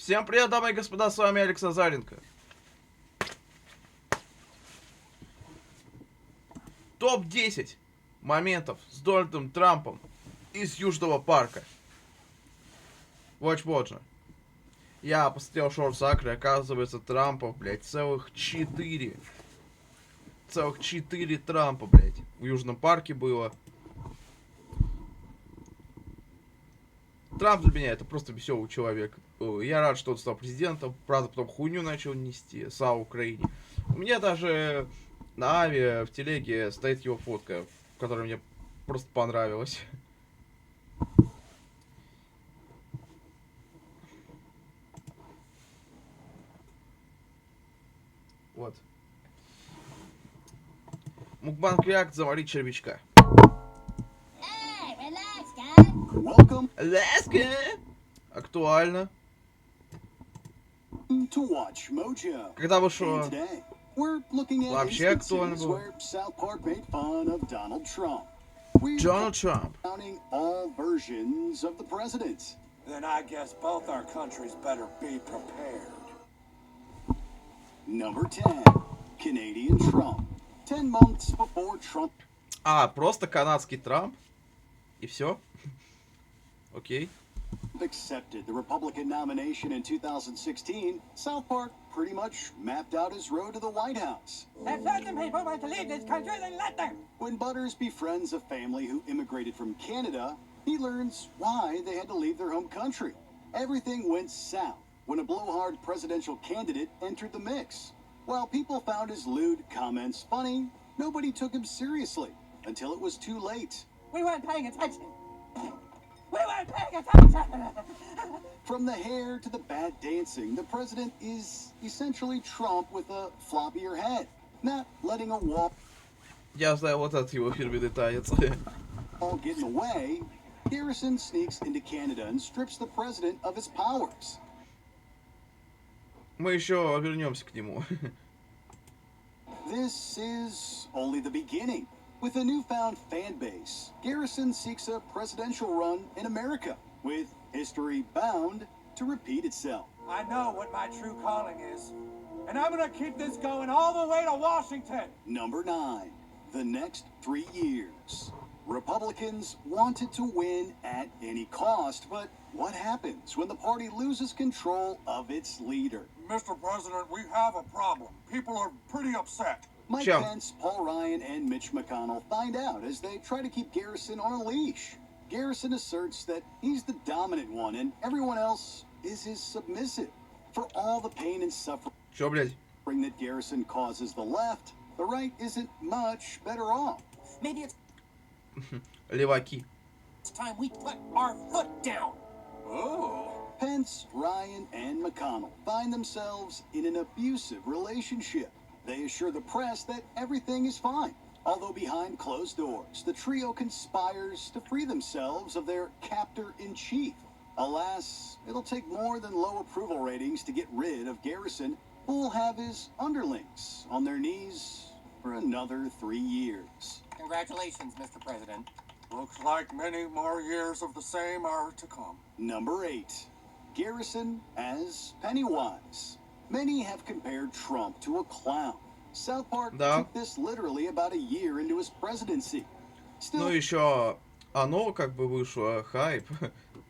Всем привет, дамы и господа, с вами Алекс Назаренко. Топ-10 моментов с Дональдом Трампом из Южного парка. Watch. Я посмотрел шорт-сакры, оказывается, Трампов, блядь, целых 4. Целых 4 Трампа, блядь, в Южном парке было. Трамп для меня это просто веселый человек. Я рад, что он стал президентом. Правда, потом хуйню начал нести. Слава Украине. У меня даже на авиа в телеге стоит его фотка, которая мне просто понравилась. Вот. Мукбанг Реакция, завалить червячка. Ласка! Актуально. Когда вышло? Вообще актуально было. Дональд Трамп. Then I guess both our countries better be prepared. Number 10. Canadian Trump. 10 months before Trump. Просто канадский Трамп? И все? Окей. Accepted the Republican nomination in 2016, South Park pretty much mapped out his road to the White House. If certain people want to leave this country, then let them. When Butters befriends a family who immigrated from Canada, he learns why they had to leave their home country. Everything went south when a blowhard presidential candidate entered the mix. While people found his lewd comments funny, nobody took him seriously until it was too late. We weren't paying attention. We weren't paying attention. From the hair to the bad dancing, the president is essentially Trump with a floppier head, not letting a wall. Я знаю вот этот его фирменный танец. All getting away, Garrison sneaks into Canada and strips the president of his powers. Мы еще вернемся к нему. This is only the beginning. With a newfound fan base, Garrison seeks a presidential run in America, with history bound to repeat itself. I know what my true calling is, and I'm gonna keep this going all the way to Washington. Number 9. The next 3 years. Republicans wanted to win at any cost, but what happens when the party loses control of its leader? Mr. President, we have a problem. People are pretty upset. Mike Pence, Paul Ryan, and Mitch McConnell find out as they try to keep Garrison on a leash. Garrison asserts that he's the dominant one and everyone else is his submissive. For all the pain and suffering that Garrison causes the left, the right isn't much better off. Maybe it's Леваки. time we put our foot down. Oh. Pence, Ryan, and McConnell find themselves in an abusive relationship. They assure the press that everything is fine. Although behind closed doors, the trio conspires to free themselves of their captor-in-chief. Alas, it'll take more than low approval ratings to get rid of Garrison, who will have his underlings on their knees for another 3 years. Congratulations, Mr. President. Looks like many more years of the same are to come. Number 8. Garrison as Pennywise. Many have compared Trump to a clown. South Park took this literally about a year into his presidency. Ну еще оно как бы вышло, хайп.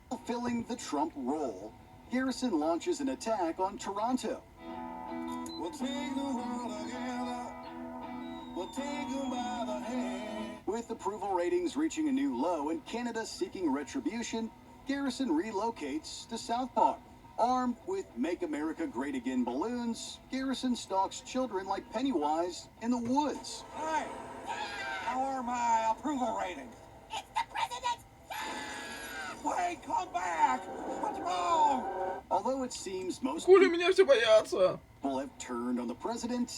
Fulfilling the Trump role, Garrison launches an attack on Toronto. We'll take the world together. We'll take them by the hand. With approval ratings reaching a new low and Canada seeking retribution, Garrison relocates to South Park. Armed with Make America Great Again balloons, Garrison stalks children like Pennywise in the woods. Hey, how are my approval ratings? It's the president. Wait, come back! What's wrong? Although it seems most Хули меня все боятся. people have turned on the president,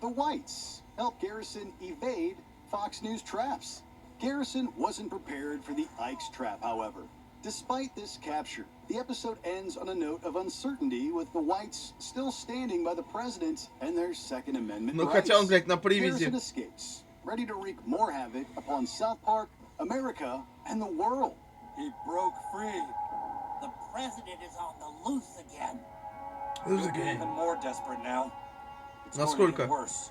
the whites help Garrison evade Fox News traps. Garrison wasn't prepared for the Ike's trap, however. Despite this capture, the episode ends on a note of uncertainty, with the whites still standing by the president and their Second Amendment rights. Хотя он, блядь, на привязи. Garrison escapes, ready to wreak more havoc upon South Park, America, and the world. He broke free. The president is on the loose again. Who's We'll the be game? even more desperate now. It's going to Насколько? get worse.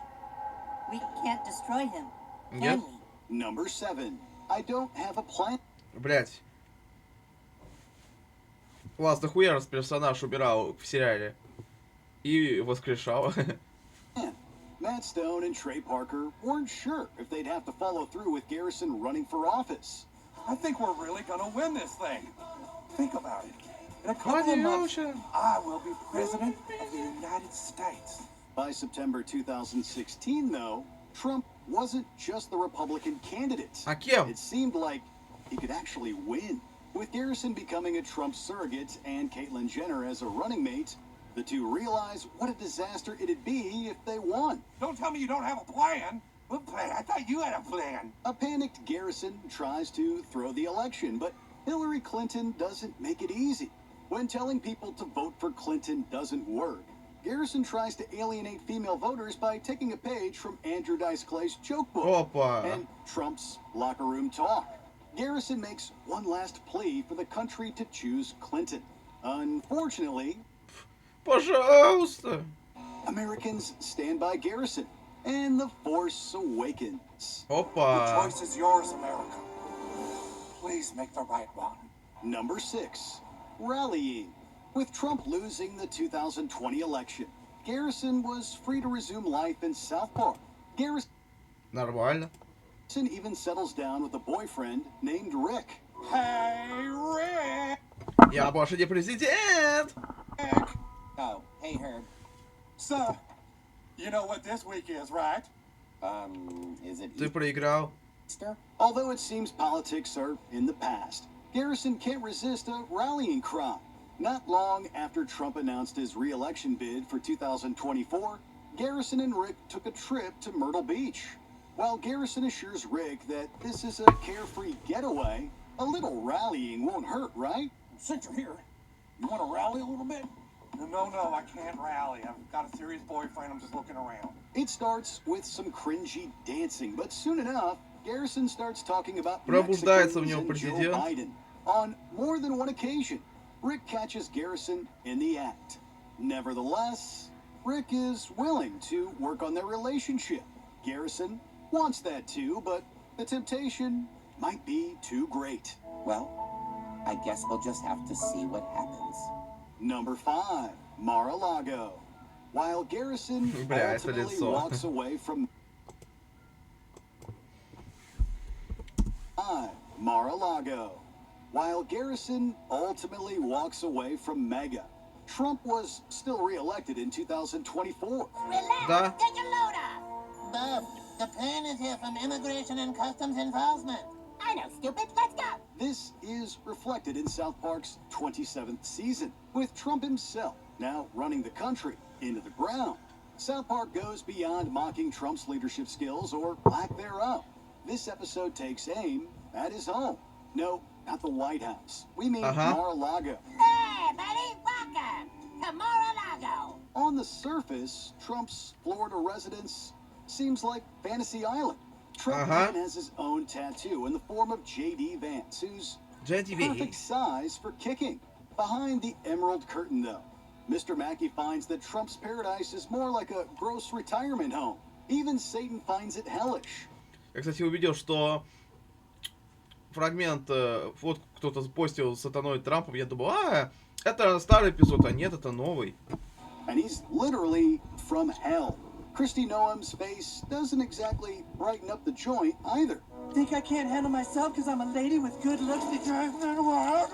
We can't destroy him, Нет? can we? Number 7. I don't have a plan. Блять. Вас дохуя раз персонаж убирал в сериале. И воскрешал. Matt Stone and Trey Parker weren't sure if they'd have to follow through with Garrison running for office. I think we're really going to win this thing. Think about it. In a couple of months, I will be president of the United States. By September 2016, though, Trump wasn't just the Republican candidate. А кем? It seemed like he could actually win. With Garrison becoming a Trump surrogate and Caitlyn Jenner as a running mate, the two realized what a disaster it'd be if they won. Don't tell me you don't have a plan. What plan? I thought you had a plan. A panicked Garrison tries to throw the election, but Hillary Clinton doesn't make it easy. When telling people to vote for Clinton doesn't work, Garrison tries to alienate female voters by taking a page from Andrew Dice Clay's joke book Опа. and Trump's locker room talk. Garrison makes one last plea for the country to choose Clinton. Unfortunately, Пожалуйста. Americans stand by Garrison, and the Force awakens. The Опа. choice is yours, America. Please make the right one. Number 6. Rallying. With Trump losing the 2020 election, Garrison was free to resume life in South Park. Garrison Нормально. even settles down with a boyfriend named Rick. Hey, Rick! Я больше не президент. Oh, hey, Herb. So, you know what this week is, right? Is it Ты проиграл. Easter? Although it seems politics are in the past, Garrison can't resist a rallying cry. Not long after Trump announced his re-election bid for 2024, Garrison and Rick took a trip to Myrtle Beach. While Garrison assures Rick that this is a carefree getaway, a little rallying won't hurt, right? Since you're here, you want to rally a little bit? No, I can't rally. I've got a serious boyfriend. I'm just looking around. It starts with some cringy dancing, but soon enough, Garrison starts talking about Пробуждается в Mexicans нем and Joe президент. Biden. On more than one occasion, Rick catches Garrison in the act. Nevertheless, Rick is willing to work on their relationship. Garrison wants that too, but the temptation might be too great. Well, I guess we'll just have to see what happens. Number 5, Mar-a-Lago. While Garrison Бля, это ultimately лицо. walks away from Mar-a-Lago. While Garrison ultimately walks away from MAGA, Trump was still re-elected in 2024. Relax! Да. Get your load off! Bob, the plan is here from Immigration and Customs Enforcement. I know, stupid. Let's go! This is reflected in South Park's 27th season, with Trump himself now running the country into the ground. South Park goes beyond mocking Trump's leadership skills or lack thereof. This episode takes aim at his home. No, not the White House. We mean Mar-a-Lago. Hey, buddy, welcome to Mar-a-Lago. On the surface, Trump's Florida residence seems like Fantasy Island. Trump even has his own tattoo in the form of J.D. Vance, who's perfect size for kicking. Behind the emerald curtain, though, Mr. Mackey finds that Trump's paradise is more like a gross retirement home. Even Satan finds it hellish. Я, кстати, увидел, что фрагмент, вот кто-то запостил с сатаной Трампом, я думал, это старый эпизод, а нет, это новый. And he's literally from hell. Kristi Noem's face doesn't exactly brighten up the joint either. Think I can't handle myself because I'm a lady with good looks that drive me wild?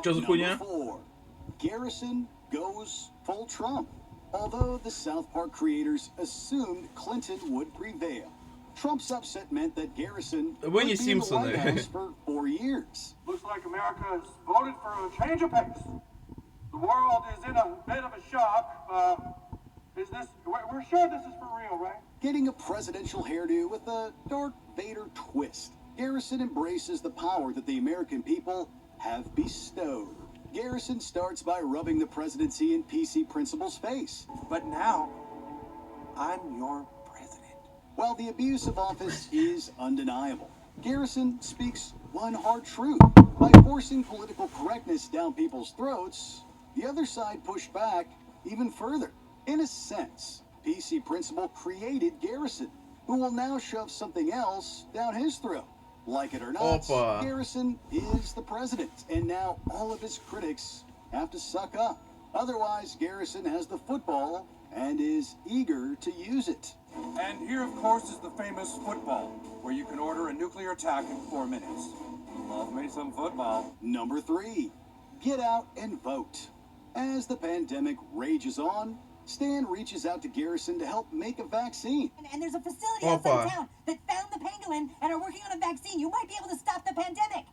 Что за хуйня? Number 4. Garrison goes full Trump. Although the South Park creators assumed Clinton would prevail, Trump's upset meant that Garrison Вы would не be in the Симпсоны. White House for 4 years. Looks like America has voted for a change of pace. The world is in a bit of a shock. We're sure this is for real, right? Getting a presidential hairdo with a Darth Vader twist, Garrison embraces the power that the American people have bestowed. Garrison starts by rubbing the presidency in PC Principal's face. But now, I'm your president. While the abuse of office is undeniable, Garrison speaks one hard truth. By forcing political correctness down people's throats, the other side pushed back even further. In a sense, PC Principal created Garrison, who will now shove something else down his throat. Like it or not, Опа. Garrison is the president, and now all of his critics have to suck up. Otherwise, Garrison has the football and is eager to use it. And here, of course, is the famous football, where you can order a nuclear attack in 4 minutes. Love me some football. Number 3, get out and vote. As the pandemic rages on, Stan reaches out to Garrison to help make a vaccine. And there's a facility Опа. outside town that found the pangolin and are working on a vaccine. You might be able to stop the pandemic.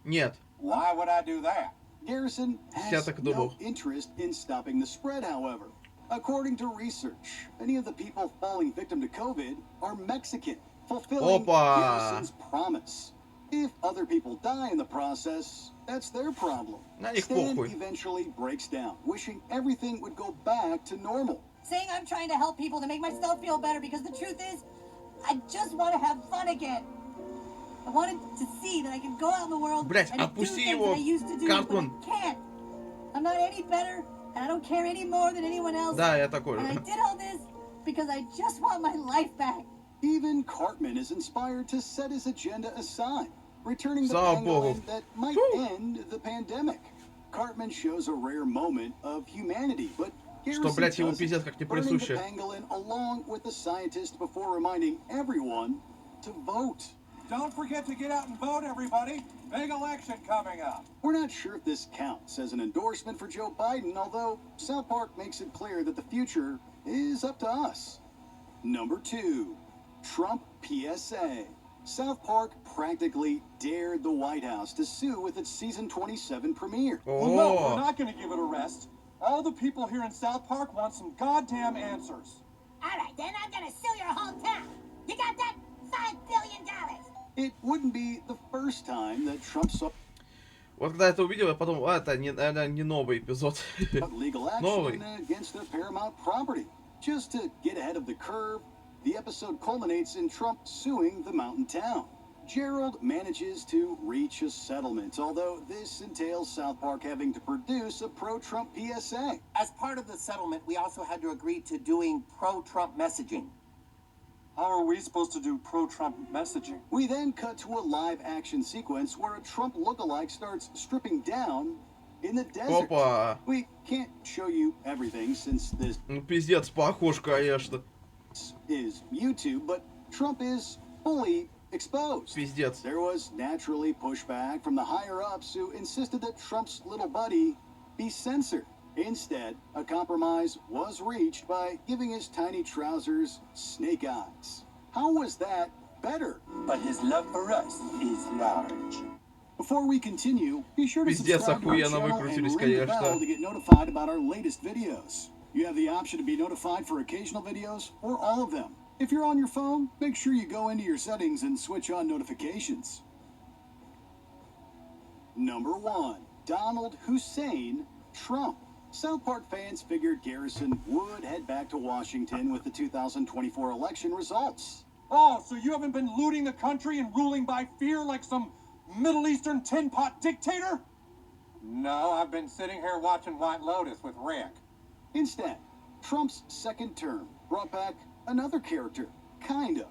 Нет. Why would I do that? Garrison Я has так и no думал. interest in stopping the spread, however. According to research, many of the people falling victim to COVID are Mexican, fulfilling Опа. Garrison's promise. If other people die in the process, that's their problem. На них Stan похуй. eventually breaks down, wishing everything would go back to normal. Saying I'm trying to help people to make myself feel better because the truth is, I just want to have fun again. I wanted to see that I can go out in the world Блять, and do отпусти things его, that I used to do, but I Картман. can't. I'm not any better, and I don't care any more than anyone else. Да, я такой And I же. did all this because I just want my life back. Even Cartman is inspired to set his agenda aside, returning the Слава богу. pangolin that might end the pandemic. Cartman shows a rare moment of humanity, but Что, блять, ему doesn't, пиздец как не burning the присуще. pangolin along with the scientist before reminding everyone to vote. Don't forget to get out and vote, everybody. Big election coming up. We're not sure if this counts as an endorsement for Joe Biden, although South Park makes it clear that the future is up to us. Number 2, Trump PSA. South Park practically dared the White House to sue with its season 27 premiere. Well, no, we're О, not going to give it a rest. All the people here in South Park want some goddamn answers. All right, then I'm gonna sue your whole town. You got that? $5 billion. It wouldn't be the first time that Trump sought вот когда я это увидел, я подумал, это не, наверное, не новый эпизод. legal Новый. action against their Paramount property. Just to get ahead of the curve, the episode culminates in Trump suing the mountain town. Gerald manages to reach a settlement, although this entails South Park having to produce a pro-Trump PSA. As part of the settlement, we also had to agree to doing pro-Trump messaging. How are we supposed to do pro-Trump messaging? We then cut to a live action sequence where a Trump lookalike starts stripping down in the desert. Опа. We can't show you everything since this Ну, пиздец, похож, конечно. is YouTube, but Trump is fully exposed. Пиздец. There was naturally pushback from the higher-ups who insisted that Trump's little buddy be censored. Instead, a compromise was reached by giving his tiny trousers snake eyes. How was that better? But his love for us is large. Before we continue, be sure to Пиздец, subscribe to our охуенно channel выкрутились, and ring the конечно. bell to get notified about our latest videos. You have the option to be notified for occasional videos or all of them. If you're on your phone, make sure you go into your settings and switch on notifications. Number 1, Donald Hussein Trump. South Park fans figured Garrison would head back to Washington with the 2024 election results. Oh, so you haven't been looting the country and ruling by fear like some Middle Eastern tin pot dictator? No, I've been sitting here watching White Lotus with Rick. Instead, Trump's second term brought back another character, kind of.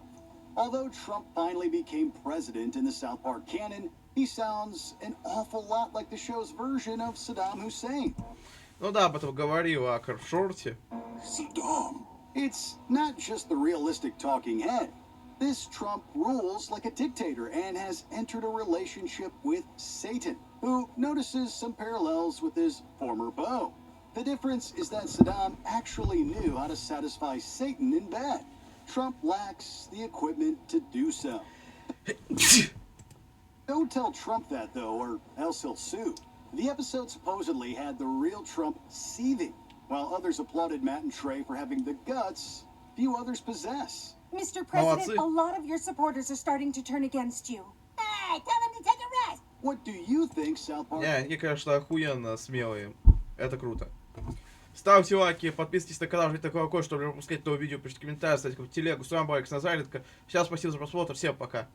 Although Trump finally became president in the South Park canon, he sounds an awful lot like the show's version of Saddam Hussein. Ну да, об этом говорил Акр в шорте. Saddam. It's not just the realistic talking head. This Trump rules like a dictator and has entered a relationship with Satan, who notices some parallels with his former beau. The difference is that Saddam actually knew how to satisfy Satan in bed. Trump lacks the equipment to do so. Don't tell Trump that, though, or else he'll sue. The episode supposedly had the real Trump seething, while others applauded Matt and Trey for having the guts few others possess. Mr. President, Молодцы. a lot of your supporters are starting to turn against you. Hey, tell him to take a rest. What do you think, South Park? Не, они, конечно, охуенно смелые. Это круто. Ставьте лайки, подписывайтесь на канал, жмите на колокольчик, чтобы не пропускать новые видео, пишите комментарии, ставьте в телегу. С вами был Алекс Назаренко. Всем спасибо за просмотр, всем пока.